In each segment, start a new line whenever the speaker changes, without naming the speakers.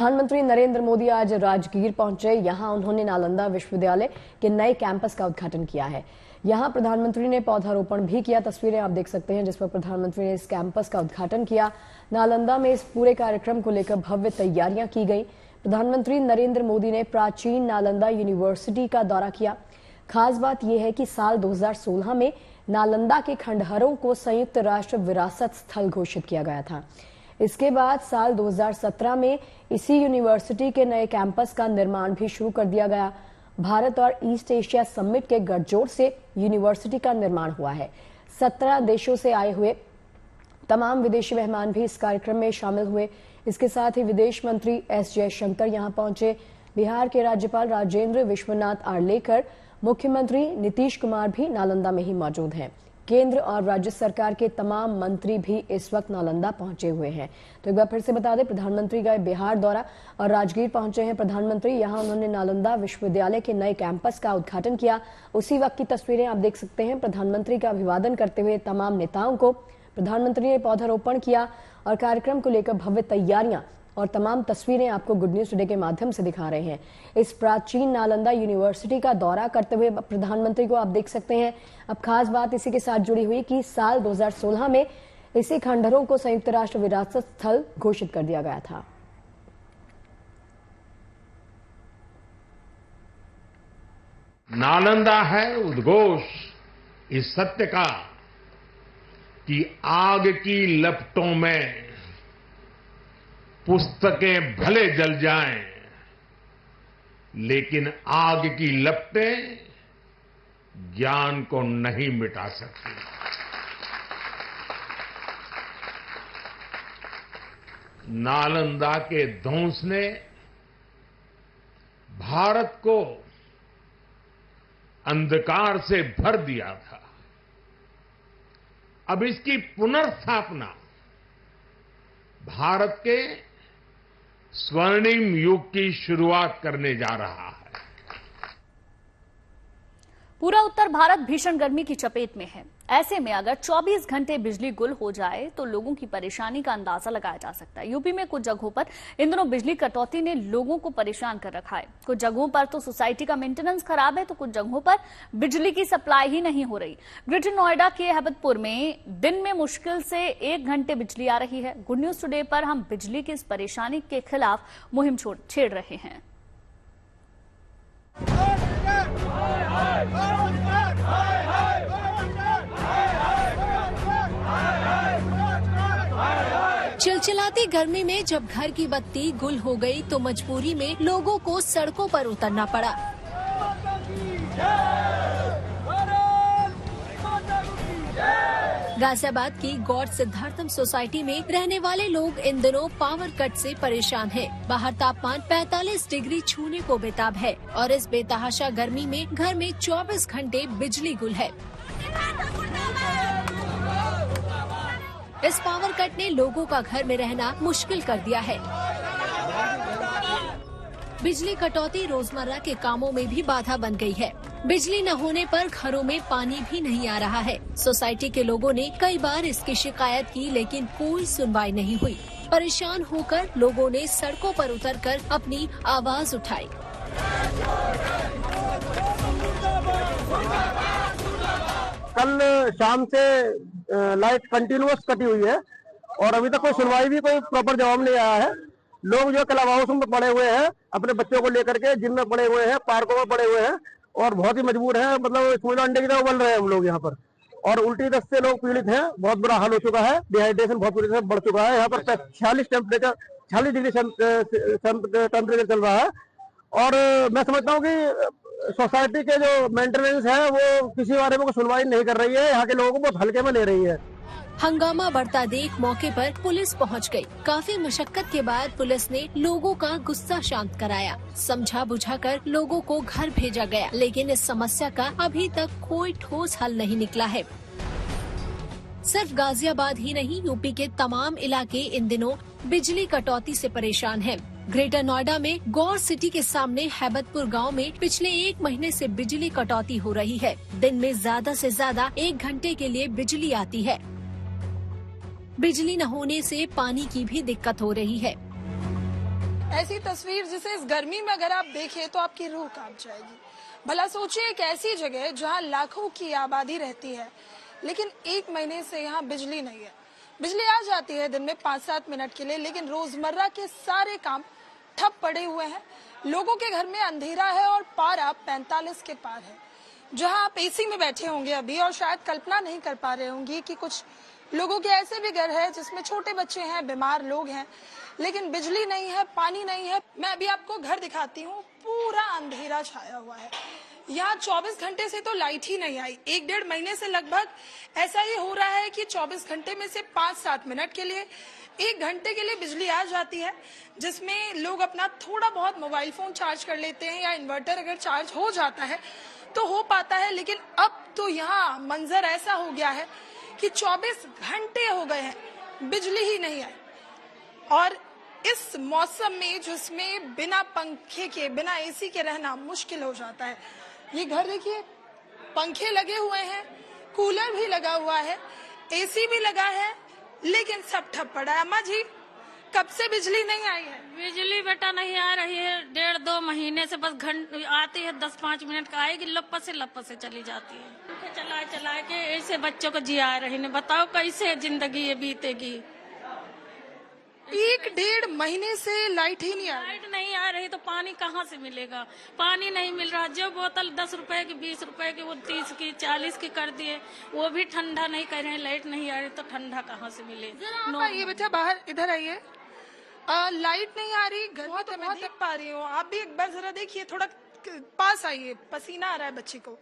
प्रधानमंत्री नरेंद्र मोदी आज राजगीर पहुंचे। यहां उन्होंने नालंदा विश्वविद्यालय के नए कैंपस का उद्घाटन किया है। यहां प्रधानमंत्री ने पौधारोपण भी किया। तस्वीरें आप देख सकते हैं जिस पर प्रधानमंत्री ने इस कैंपस का उद्घाटन किया। नालंदा में इस पूरे कार्यक्रम को लेकर भव्य तैयारियां की गई। प्रधानमंत्री नरेंद्र मोदी ने प्राचीन नालंदा यूनिवर्सिटी का दौरा किया। खास बात यह है कि साल 2016 में नालंदा के खंडहरों को संयुक्त राष्ट्र विरासत स्थल घोषित किया गया था। इसके बाद साल 2017 में इसी यूनिवर्सिटी के नए कैंपस का निर्माण भी शुरू कर दिया गया। भारत और ईस्ट एशिया समिट के गठजोड़ से यूनिवर्सिटी का निर्माण हुआ है। 17 देशों से आए हुए तमाम विदेशी मेहमान भी इस कार्यक्रम में शामिल हुए। इसके साथ ही विदेश मंत्री एस जयशंकर यहां पहुंचे। बिहार के राज्यपाल राजेंद्र विश्वनाथ आर्लेकर, मुख्यमंत्री नीतीश कुमार भी नालंदा में ही मौजूद हैं। केंद्र और राज्य सरकार के तमाम मंत्री भी इस वक्त नालंदा पहुंचे हुए हैं। तो एक बार फिर से बता दें, प्रधानमंत्री का बिहार दौरा और राजगीर पहुंचे हैं प्रधानमंत्री। यहां उन्होंने नालंदा विश्वविद्यालय के नए कैंपस का उद्घाटन किया। उसी वक्त की तस्वीरें आप देख सकते हैं। प्रधानमंत्री का अभिवादन करते हुए तमाम नेताओं को प्रधानमंत्री ने पौधारोपण किया और कार्यक्रम को लेकर भव्य तैयारियां और तमाम तस्वीरें आपको गुड न्यूज टुडे के माध्यम से दिखा रहे हैं। इस प्राचीन नालंदा यूनिवर्सिटी का दौरा करते हुए प्रधानमंत्री को आप देख सकते हैं। अब खास बात इसी के साथ जुड़ी हुई कि साल 2016 में इसी खंडहरों को संयुक्त राष्ट्र विरासत स्थल घोषित कर दिया गया था।
नालंदा है उद्घोष इस सत्य का कि आग की लपटों में पुस्तकें भले जल जाएं, लेकिन आग की लपटें ज्ञान को नहीं मिटा सकती। नालंदा के ध्वंस ने भारत को अंधकार से भर दिया था। अब इसकी पुनर्स्थापना भारत के स्वर्णिम युग की शुरुआत करने जा रहा है।
पूरा उत्तर भारत भीषण गर्मी की चपेट में है। ऐसे में अगर 24 घंटे बिजली गुल हो जाए तो लोगों की परेशानी का अंदाजा लगाया जा सकता है। यूपी में कुछ जगहों पर इन दिनों बिजली कटौती ने लोगों को परेशान कर रखा है। कुछ जगहों पर तो सोसाइटी का मेंटेनेंस खराब है तो कुछ जगहों पर बिजली की सप्लाई ही नहीं हो रही। ग्रेटर नोएडा के हैबतपुर में दिन में मुश्किल से 1 घंटे बिजली आ रही है। गुड न्यूज टुडे पर हम बिजली की इस परेशानी के खिलाफ मुहिम छेड़ रहे हैं।
चिलचिलाती गर्मी में जब घर की बत्ती गुल हो गई तो मजबूरी में लोगों को सड़कों पर उतरना पड़ा। गाजियाबाद की गॉड सिद्धार्थम सोसाइटी में रहने वाले लोग इन दिनों पावर कट से परेशान हैं। बाहर तापमान 45 डिग्री छूने को बेताब है और इस बेतहाशा गर्मी में घर में 24 घंटे बिजली गुल है। इस पावर कट ने लोगों का घर में रहना मुश्किल कर दिया है। बिजली कटौती रोजमर्रा के कामों में भी बाधा बन गई है। बिजली न होने पर घरों में पानी भी नहीं आ रहा है। सोसाइटी के लोगों ने कई बार इसकी शिकायत की लेकिन कोई सुनवाई नहीं हुई। परेशान होकर लोगों ने सड़कों पर उतरकर अपनी आवाज उठाई।
कल शाम से लाइट कंटिन्यूअस कटी हुई है और अभी तक कोई सुनवाई भी कोई प्रॉपर जवाब नहीं आया है। लोग जो क्लब हाउस में पड़े हुए हैं, अपने बच्चों को लेकर के जिम में पड़े हुए हैं, पार्कों में पड़े हुए हैं और बहुत ही मजबूर है। मतलब स्कूल अंडे की तरह उबल रहे हैं हम लोग यहाँ पर और उल्टी दस्त से लोग पीड़ित हैं। बहुत बुरा हाल हो चुका है। डिहाइड्रेशन बहुत बुरी तरह बढ़ चुका है। यहाँ पर 46 डिग्री टेम्परेचर चल रहा है और मैं समझता हूँ कि सोसाइटी के जो मेंटेनेंस है वो किसी बारे में सुनवाई नहीं कर रही है। यहाँ के लोगों को बहुत हल्के में ले रही है।
हंगामा बढ़ता देख मौके पर पुलिस पहुंच गई। काफी मशक्कत के बाद पुलिस ने लोगों का गुस्सा शांत कराया। समझा बुझाकर लोगों को घर भेजा गया, लेकिन इस समस्या का अभी तक कोई ठोस हल नहीं निकला है। सिर्फ गाजियाबाद ही नहीं, यूपी के तमाम इलाके इन दिनों बिजली कटौती से परेशान हैं। ग्रेटर नोएडा में गौर सिटी के सामने हैबतपुर गांव में पिछले 1 महीने से बिजली कटौती हो रही है। दिन में ज्यादा से ज्यादा 1 घंटे के लिए बिजली आती है। बिजली न होने से पानी की भी दिक्कत हो रही है।
ऐसी तस्वीर जिसे इस गर्मी में अगर आप देखें तो आपकी रूह कांप जाएगी। भला सोचिए, एक ऐसी जगह जहां लाखों की आबादी रहती है, लेकिन 1 महीने से यहाँ बिजली नहीं है। बिजली आ जाती है दिन में 5-7 मिनट के लिए, लेकिन रोजमर्रा के सारे काम ठप पड़े हुए हैं। लोगों के घर में अंधेरा है और पारा 45 के पार है। जहां आप एसी में बैठे होंगे अभी और शायद कल्पना नहीं कर पा रहे होंगे कि कुछ लोगों के ऐसे भी घर है जिसमें छोटे बच्चे हैं, बीमार लोग हैं, लेकिन बिजली नहीं है, पानी नहीं है। मैं अभी आपको घर दिखाती हूँ, पूरा अंधेरा छाया हुआ है। यहाँ 24 घंटे से तो लाइट ही नहीं आई। 1-1.5 महीने से लगभग ऐसा ही हो रहा है कि 24 घंटे में से 5-7 मिनट के लिए, 1 घंटे के लिए बिजली आ जाती है, जिसमें लोग अपना थोड़ा बहुत मोबाइल फोन चार्ज कर लेते हैं या इन्वर्टर अगर चार्ज हो जाता है तो हो पाता है। लेकिन अब तो यहाँ मंजर ऐसा हो गया है कि 24 घंटे हो गए हैं, बिजली ही नहीं आई। और इस मौसम में जिसमें बिना पंखे के, बिना एसी के रहना मुश्किल हो जाता है। ये घर देखिए, पंखे लगे हुए हैं, कूलर भी लगा हुआ है, एसी भी लगा है, लेकिन सब ठप पड़ा है। अम्मा जी, कब से बिजली नहीं आई है?
बिजली बेटा नहीं आ रही है 1.5-2 महीने से। बस घंटे आती है, 10-5 मिनट का आएगी, लपस से चली जाती है। चला के ऐसे बच्चों को जिया रही ने, बताओ कैसे जिंदगी ये बीतेगी।
1-1.5 महीने से लाइट ही नहीं आ रही।
लाइट नहीं आ रही तो पानी कहाँ से मिलेगा? पानी नहीं मिल रहा। जो बोतल 10 रुपए की, 20 रुपए की, वो 30 की, 40 की कर दिए, वो भी ठंडा नहीं कर रहे हैं। लाइट नहीं आ रही तो ठंडा कहाँ से मिले?
आइए बेटा, बाहर इधर आइए। लाइट नहीं आ रही, गर्मी तो मैं देख पा रही हूँ। आप भी एक बार जरा देखिए, थोड़ा पास आइए, पसीना आ रहा है बच्चे को।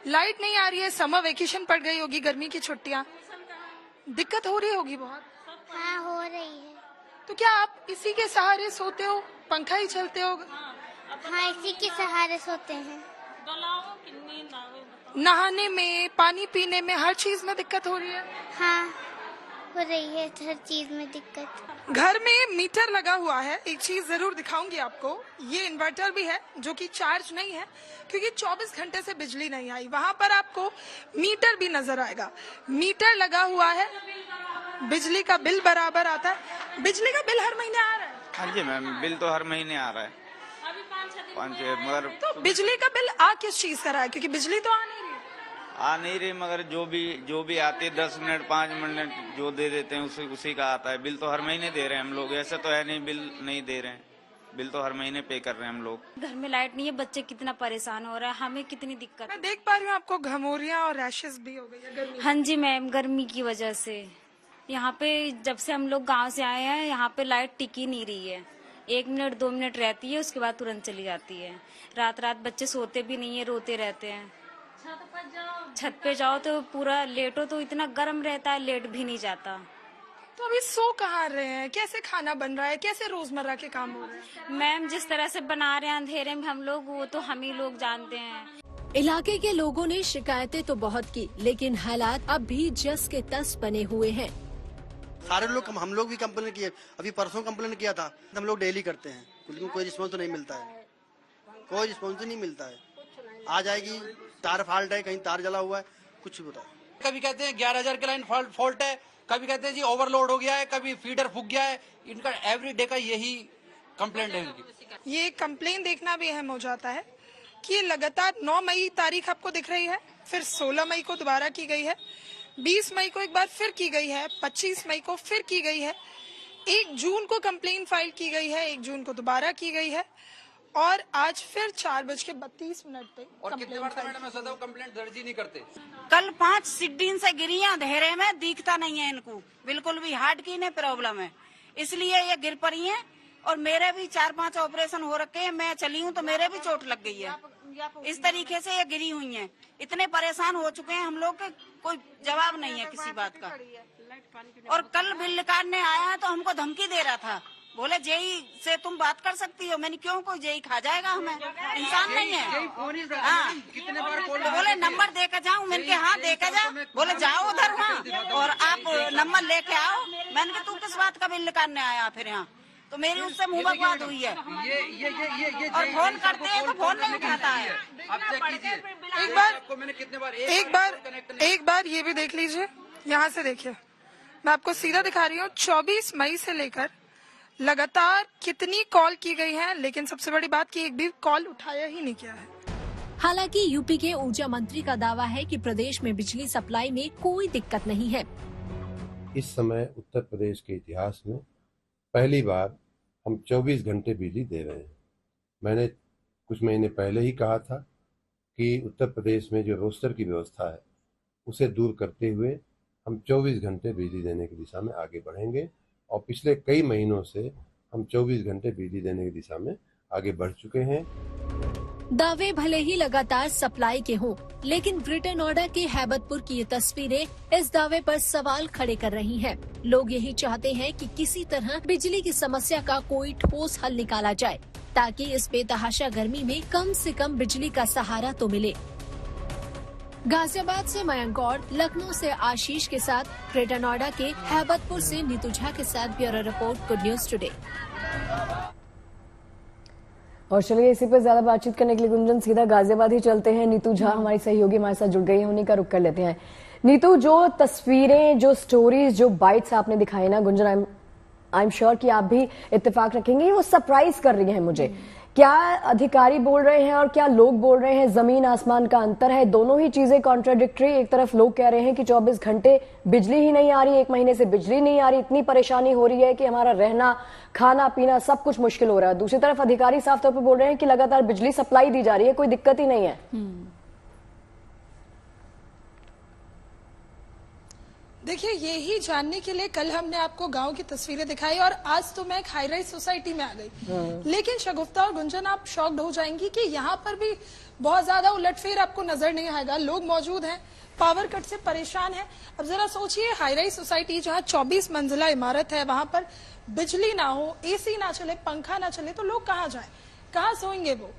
लाइट नहीं आ रही है, समर वेकेशन पड़ गई होगी, गर्मी की छुट्टियाँ, दिक्कत हो रही होगी बहुत।
हाँ, हो रही है।
तो क्या आप इसी के सहारे सोते हो? पंखा ही चलते हो?
हाँ, इसी के सहारे सोते हैं।
नहाने में, पानी पीने में, हर चीज में दिक्कत हो रही है?
हाँ, हो रही है हर चीज में दिक्कत।
घर में मीटर लगा हुआ है। एक चीज जरूर दिखाऊंगी आपको, ये इन्वर्टर भी है जो कि चार्ज नहीं है, क्योंकि 24 घंटे से बिजली नहीं आई। वहां पर आपको मीटर भी नजर आएगा। मीटर लगा हुआ है, बिजली का बिल बराबर आता है। बिजली का बिल हर महीने आ रहा है?
हाँ जी मैम, बिल तो हर महीने आ रहा है, 5-6। मगर
तो बिजली का बिल आ किस चीज का रहा है? क्योंकि बिजली तो आ नहीं रही।
मगर जो भी आती है 10 मिनट 5 मिनट जो दे देते हैं उसी का आता है। बिल तो हर महीने दे रहे हैं हम लोग, ऐसा तो है नहीं बिल नहीं दे रहे हैं। बिल तो हर महीने पे कर रहे हैं हम लोग।
घर में लाइट नहीं है, बच्चे कितना परेशान हो रहा है, हमें कितनी दिक्कत।
मैं देख पा रही हूँ आपको घमौरियाँ और रैशेस भी हो गई है गर्मी।
हाँ जी मैम, गर्मी की वजह से यहाँ पे जब से हम लोग गांव से आए हैं, यहाँ पे लाइट टिकी नहीं रही है। 1 मिनट 2 मिनट रहती है, उसके बाद तुरंत चली जाती है। रात बच्चे सोते भी नहीं है, रोते रहते हैं। छत पे जाओ तो पूरा लेटो तो इतना गर्म रहता है, लेट भी नहीं जाता।
तो अभी सो कहाँ रहे हैं? कैसे खाना बन रहा है? कैसे रोजमर्रा के काम हो रहे हैं?
मैम, जिस तरह से बना रहे हैं अंधेरे में हम लोग, वो तो हम ही लोग जानते हैं।
इलाके के लोगों ने शिकायतें तो बहुत की, लेकिन हालात अब भी जस के तस बने हुए हैं।
सारे लोग, हम लोग भी कंप्लेन किए, अभी परसों कंप्लेन किया था। हम लोग डेली करते हैं, लेकिन कोई रिस्पॉन्स तो नहीं मिलता है, कोई रिस्पॉन्स नहीं मिलता है। आ जाएगी, तार फॉल्ट है, कहीं तार जला हुआ है, कुछ भी बताओ।
कभी कहते हैं 11,000 की लाइन फॉल्ट है, कभी कहते हैं जी ओवरलोड हो गया है, कभी फीडर फूक गया है। इनका एवरीडे का यही कंप्लेंट है इनकी।
ये कंप्लेन देखना भी अहम हो जाता है कि ये लगातार 9 मई तारीख आपको दिख रही है, फिर 16 मई को दोबारा की गई है, 20 मई को एक बार फिर की गई है, 25 मई को फिर की गई है, 1 जून को कंप्लेन फाइल की गई है, 1 जून को दोबारा की गई है, और आज फिर 4:32 पे।
और कितने बार तो मैडम ऐसा था, कंप्लेंट दर्ज ही नहीं करते।
कल 5 सिड्डीन से गिरी हैं अंधेरे में, दिखता नहीं है इनको बिल्कुल भी। हार्ट की इन्हें प्रॉब्लम है, इसलिए ये गिर पड़ी हैं। और मेरे भी 4-5 ऑपरेशन हो रखे हैं, मैं चली हूँ तो मेरे भी चोट लग गई है। इस तरीके से ये गिरी हुई हैं। इतने परेशान हो चुके हैं हम लोग के कोई जवाब नहीं है किसी बात का। और कल बिल निकालने आया तो हमको धमकी दे रहा था, बोले जेई से तुम बात कर सकती हो। मैंने क्यों, कोई जेई खा जाएगा हमें? इंसान नहीं है। हाँ, तो बोले नंबर दे के जाऊँ। मैंने हाँ दे के जा। बोले जाओ उधर वहाँ और आप नंबर लेके आओ। मैंने कहा तू किस बात का बिल निकालने आया फिर यहाँ? तो मेरी उससे मुँह बकवाद हुई है। और फोन करते हैं तो फोन नहीं उठाता है।
एक बार ये भी देख लीजिए, यहाँ से देखिए, मैं आपको सीधा दिखा रही हूँ। 24 मई से लेकर लगातार कितनी कॉल की गई है, लेकिन सबसे बड़ी बात कि एक भी कॉल उठाया ही नहीं गया है।
हालांकि यूपी के ऊर्जा मंत्री का दावा है कि प्रदेश में बिजली सप्लाई में कोई दिक्कत नहीं है।
इस समय उत्तर प्रदेश के इतिहास में पहली बार हम 24 घंटे बिजली दे रहे हैं। मैंने कुछ महीने पहले ही कहा था कि उत्तर प्रदेश में जो रोस्टर की व्यवस्था है उसे दूर करते हुए हम 24 घंटे बिजली देने की दिशा में आगे बढ़ेंगे, और पिछले कई महीनों से हम 24 घंटे बिजली देने की दिशा में आगे बढ़ चुके हैं।
दावे भले ही लगातार सप्लाई के हों, लेकिन ग्रेटर नोएडा के हैबतपुर की ये तस्वीरें इस दावे पर सवाल खड़े कर रही हैं। लोग यही चाहते हैं कि किसी तरह बिजली की समस्या का कोई ठोस हल निकाला जाए, ताकि इस बेतहाशा गर्मी में कम से कम बिजली का सहारा तो मिले। गाजियाबाद से मयंक गौड़, लखनऊ से आशीष के साथ, ग्रेटर नोएडा के हैबतपुर से नीतू झा के साथ bureau report, good news today.
और चलिए इसी पर ज्यादा बातचीत करने के लिए गुंजन सीधा गाजियाबाद ही चलते हैं। नीतू झा हमारी सहयोगी हमारे साथ जुड़ गई है, उन्हीं का रुख कर लेते हैं। नीतू, जो तस्वीरें, जो स्टोरीज, जो बाइट्स आपने दिखाई ना गुंजन, आई एम श्योर कि आप भी इत्तेफाक रखेंगे, वो सरप्राइज कर रही है मुझे। क्या अधिकारी बोल रहे हैं और क्या लोग बोल रहे हैं, जमीन आसमान का अंतर है। दोनों ही चीजें कॉन्ट्राडिक्टरी। एक तरफ लोग कह रहे हैं कि 24 घंटे बिजली ही नहीं आ रही, 1 महीने से बिजली नहीं आ रही, इतनी परेशानी हो रही है कि हमारा रहना, खाना पीना सब कुछ मुश्किल हो रहा है। दूसरी तरफ अधिकारी साफ तौर पर बोल रहे हैं कि लगातार बिजली सप्लाई दी जा रही है, कोई दिक्कत ही नहीं है।
देखिए, यही जानने के लिए कल हमने आपको गांव की तस्वीरें दिखाई और आज तो मैं एक हाई राइज सोसाइटी में आ गई। लेकिन शगुफ्ता और गुंजन, आप शॉक्ड हो जाएंगी कि यहाँ पर भी बहुत ज्यादा उलटफेर आपको नजर नहीं आएगा। लोग मौजूद हैं, पावर कट से परेशान हैं। अब जरा सोचिए, हाई राइज सोसाइटी जहाँ 24 मंजिला इमारत है, वहां पर बिजली ना हो, एसी ना चले, पंखा ना चले, तो लोग कहाँ जाए, कहाँ सोएंगे वो।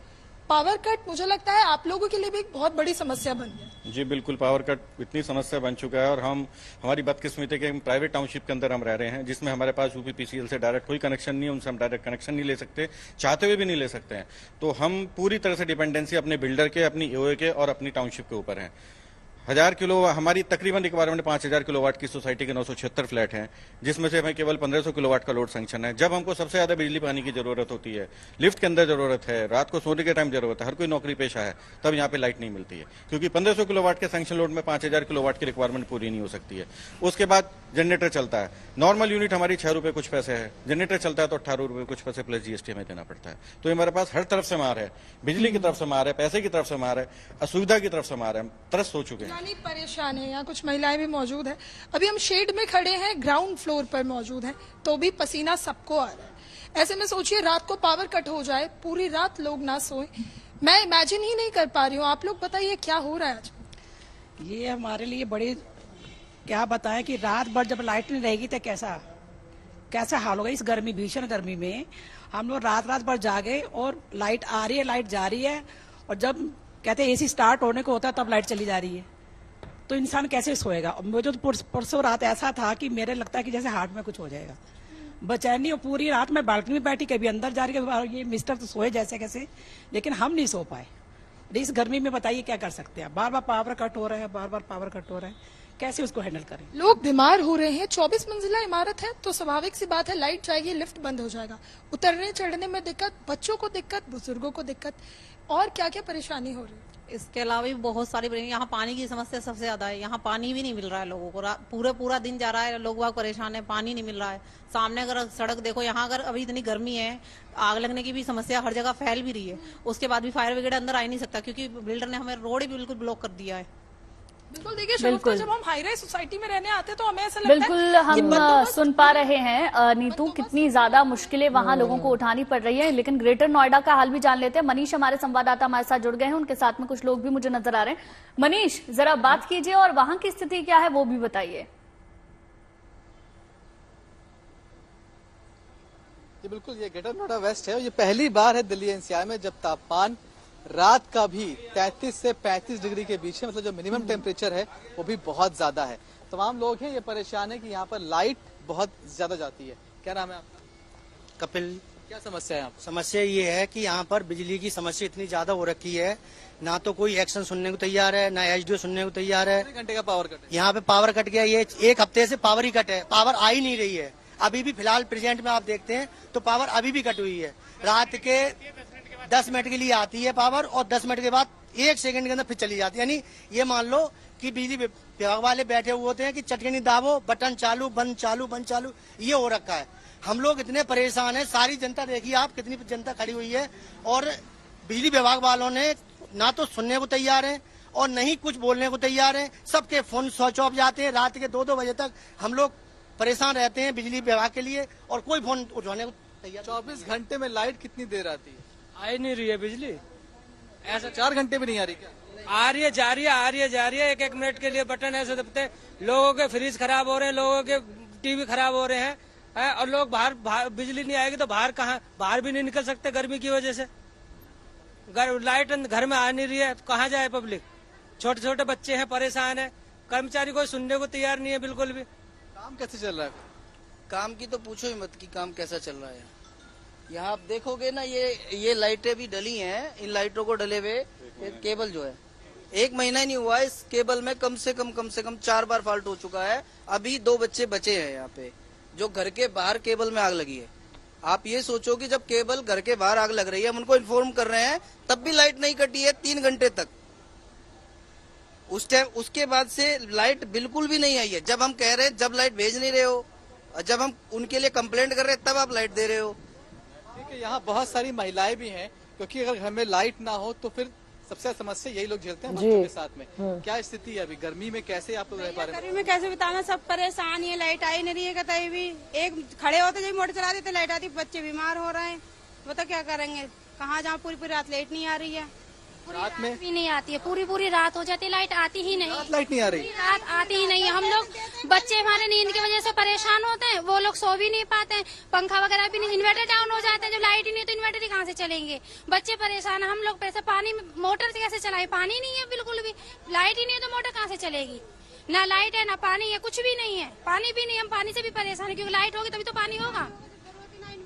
पावर कट मुझे लगता है आप लोगों के लिए भी एक बहुत बड़ी समस्या बन गया।
जी बिल्कुल, पावर कट इतनी समस्या बन चुका है और हमारी बदकिस्मती के प्राइवेट टाउनशिप के अंदर हम रह रहे हैं, जिसमें हमारे पास यूपीपीसीएल से डायरेक्ट कोई कनेक्शन नहीं है, उनसे हम डायरेक्ट कनेक्शन नहीं ले सकते, चाहते हुए भी नहीं ले सकते हैं। तो हम पूरी तरह से डिपेंडेंसी अपने बिल्डर के, अपनी एओए के और अपनी टाउनशिप के ऊपर है। 1000 किलो हमारी तकरीबन रिक्वायरमेंट 5000 किलोवाट की सोसाइटी के 976 फ्लैट हैं, जिसमें से हमें केवल 1500 किलोवाट का लोड सैंक्शन है। जब हमको सबसे ज्यादा बिजली पानी की जरूरत होती है, लिफ्ट के अंदर जरूरत है, रात को सोने के टाइम जरूरत है, हर कोई नौकरी पेशा है, तब यहाँ पे लाइट नहीं मिलती है, क्योंकि 1500 किलोवाट के सैंक्शन लोड में 5000 किलोवाट की रिक्वायरमेंट पूरी नहीं हो सकती है। उसके बाद जनरेटर चलता है, नॉर्मल यूनिट हमारी 6 रुपए कुछ पैसे है, जनरेटर चलता है तो 18 रुपए कुछ पैसे प्लस जीएसटी हमें देना पड़ता है। तो हमारे पास हर तरफ से मार है, बिजली की तरफ से मार है, पैसे की तरफ से मार है, असुविधा की तरफ से मार है, त्रस्त हो चुके हैं,
परेशान है। यहाँ कुछ महिलाएं भी मौजूद है। अभी हम शेड में खड़े हैं, ग्राउंड फ्लोर पर मौजूद हैं, तो भी पसीना सबको आ रहा है। ऐसे में सोचिए, रात को पावर कट हो जाए, पूरी रात लोग ना सोए, मैं इमेजिन ही नहीं कर पा रही हूँ। आप लोग बताइए क्या हो रहा है आज।
ये हमारे लिए बड़ी, क्या बताएं कि रात भर जब लाइट नहीं रहेगी तो कैसा हाल होगा। इस गर्मी, भीषण गर्मी में हम लोग रात भर जागे और लाइट आ रही है, लाइट जा रही है, और जब कहते हैं एसी स्टार्ट होने को होता है तब लाइट चली जा रही है, तो इंसान कैसे सोएगा। मुझे तो परसों रात ऐसा था कि मेरे लगता है कि जैसे हार्ट में कुछ हो जाएगा, बेचैनी। और पूरी रात मैं बालकनी में बैठी, कभी अंदर जा रही है, ये मिस्टर तो सोए जैसे कैसे, लेकिन हम नहीं सो पाए। इस गर्मी में बताइए क्या कर सकते हैं। बार बार पावर कट हो रहा है, बार बार पावर कट हो रहा है, कैसे उसको हैंडल करें।
लोग बीमार हो रहे हैं। 24 मंजिला इमारत है तो स्वाभाविक सी बात है, लाइट जाएगी, लिफ्ट बंद हो जाएगा, उतरने चढ़ने में दिक्कत, बच्चों को दिक्कत, बुजुर्गों को दिक्कत, और क्या क्या परेशानी हो रही है।
इसके अलावा भी बहुत सारी, यहाँ पानी की समस्या सबसे ज्यादा है। यहाँ पानी भी नहीं मिल रहा है लोगों को, पूरा दिन जा रहा है, लोग वहाँ परेशान है, पानी नहीं मिल रहा है। सामने अगर सड़क देखो, यहाँ अगर अभी इतनी गर्मी है, आग लगने की भी समस्या हर जगह फैल भी रही है, उसके बाद भी फायर ब्रिगेड अंदर आ ही नहीं सकता, क्योंकि बिल्डर ने हमें रोड भी बिल्कुल ब्लॉक कर दिया है।
बिल्कुल, देखिए जब हम हाई राइज सोसाइटी में रहने आते हैं तो हमें ऐसा लगता
बिल्कुल है, हम सुन पा रहे हैं नीतू, कितनी ज्यादा मुश्किलें वहां लोगों को उठानी पड़ रही है। लेकिन ग्रेटर नोएडा का हाल भी जान लेते हैं। मनीष हमारे संवाददाता हमारे साथ जुड़ गए हैं, उनके साथ में कुछ लोग भी मुझे नजर आ रहे हैं। मनीष, जरा बात कीजिए और वहां की स्थिति क्या है वो भी बताइए।
जी बिल्कुल, ये ग्रेटर नोएडा वेस्ट है और ये पहली बार है दिल्ली एनसीआर में जब तापमान रात का भी 33 से 35 डिग्री के बीच है, मतलब जो मिनिमम टेम्परेचर है वो भी बहुत ज्यादा है। तमाम लोग हैं ये परेशान है कि यहाँ पर लाइट बहुत ज्यादा जाती है। क्या नाम है आपका?
कपिल।
क्या समस्या है?
समस्या ये है कि यहाँ पर बिजली की समस्या इतनी ज्यादा हो रखी है, ना तो कोई एक्शन सुनने को तैयार है, ना एचडीओ सुनने को तैयार है।
कितने घंटे का पावर कट है?
यहाँ पे पावर कट गया, ये 1 हफ्ते से पावर ही कट है, पावर आ ही नहीं रही है। अभी भी फिलहाल प्रेजेंट में आप देखते हैं तो पावर अभी भी कट हुई है। रात के 10 मिनट के लिए आती है पावर और 10 मिनट के बाद 1 सेकंड के अंदर फिर चली जाती है। यानी ये मान लो कि बिजली विभाग वाले बैठे हुए होते हैं कि चटकनी दाबो, बटन चालू बंद चालू बंद चालू, ये हो रखा है। हम लोग इतने परेशान हैं, सारी जनता देखिए आप कितनी जनता खड़ी हुई है और बिजली विभाग वालों ने ना तो सुनने को तैयार है और नहीं कुछ बोलने को तैयार है। सबके फोन स्विच ऑफ जाते हैं, रात के 2-2 बजे तक हम लोग परेशान रहते हैं बिजली विभाग के लिए और कोई फोन उठाने को तैयार।
24 घंटे में लाइट कितनी देर आती है?
आ ही नहीं रही है बिजली,
ऐसा 4 घंटे भी नहीं आ रही क्या?
आ रही है जा रही है, आ रही है जा रही है। 1-1 मिनट के लिए बटन ऐसे दबते, लोगों के फ्रिज खराब हो रहे हैं, लोगों के टीवी खराब हो रहे हैं और लोग बाहर बिजली नहीं आएगी तो बाहर बाहर भी नहीं निकल सकते गर्मी की वजह से। लाइट घर में आ नहीं रही है तो कहाँ जाए पब्लिक? छोटे छोटे बच्चे हैं, परेशान है, कर्मचारी कोई सुनने को तैयार नहीं है बिल्कुल भी।
काम कैसे चल रहा है?
काम की तो पूछो ही मत कि काम कैसा चल रहा है। यहाँ आप देखोगे ना, ये लाइटें भी डली हैं, इन लाइटों को डले हुए केबल जो है 1 महीना ही नहीं हुआ है। इस केबल में कम से कम 4 बार फॉल्ट हो चुका है। अभी 2 बच्चे बचे हैं यहाँ पे जो घर के बाहर केबल में आग लगी है। आप ये सोचो कि जब केबल घर के बाहर आग लग रही है, हम उनको इन्फॉर्म कर रहे हैं तब भी लाइट नहीं कटी है 3 घंटे तक। उस टाइम उसके बाद से लाइट बिल्कुल भी नहीं आई है। जब हम कह रहे हैं, जब लाइट भेज नहीं रहे हो और जब हम उनके लिए कंप्लेंट कर रहे हैं तब आप लाइट दे रहे हो।
ठीक है, यहाँ बहुत सारी महिलाएं भी हैं क्योंकि अगर घर में लाइट ना हो तो फिर सबसे समस्या यही लोग झेलते हैं बच्चों के साथ में। क्या स्थिति है अभी गर्मी में, कैसे आप लोग रह पा रहे हैं?
गर्मी में कैसे बिताना, सब परेशान है। लाइट आई नहीं रही है कहीं भी। एक खड़े होते जब मोटर चला देते लाइट आती, बच्चे बीमार हो रहे हैं, बता क्या करेंगे? कहाँ जाओ, पूरी रात लाइट नहीं आ रही है।
रात में
भी नहीं आती है, पूरी रात हो जाती है, लाइट आती ही नहीं।
लाइट नहीं आ रही,
रात आती ही नहीं। हम लोग बच्चे हमारे नींद की वजह से परेशान होते हैं, वो लोग सो भी नहीं पाते हैं, पंखा वगैरह भी नहीं, इन्वर्टर डाउन हो जाते हैं। जब लाइट ही नहीं तो इन्वर्टर ही कहाँ से चलेंगे? बच्चे परेशान, हम लोग पैसे पानी में मोटर से कैसे चलाए? पानी नहीं है बिल्कुल भी, लाइट ही नहीं है तो मोटर कहाँ से चलेगी? ना लाइट है ना पानी है, कुछ भी नहीं है। पानी भी नहीं, हम पानी से भी परेशान है क्योंकि लाइट होगी तभी तो पानी होगा।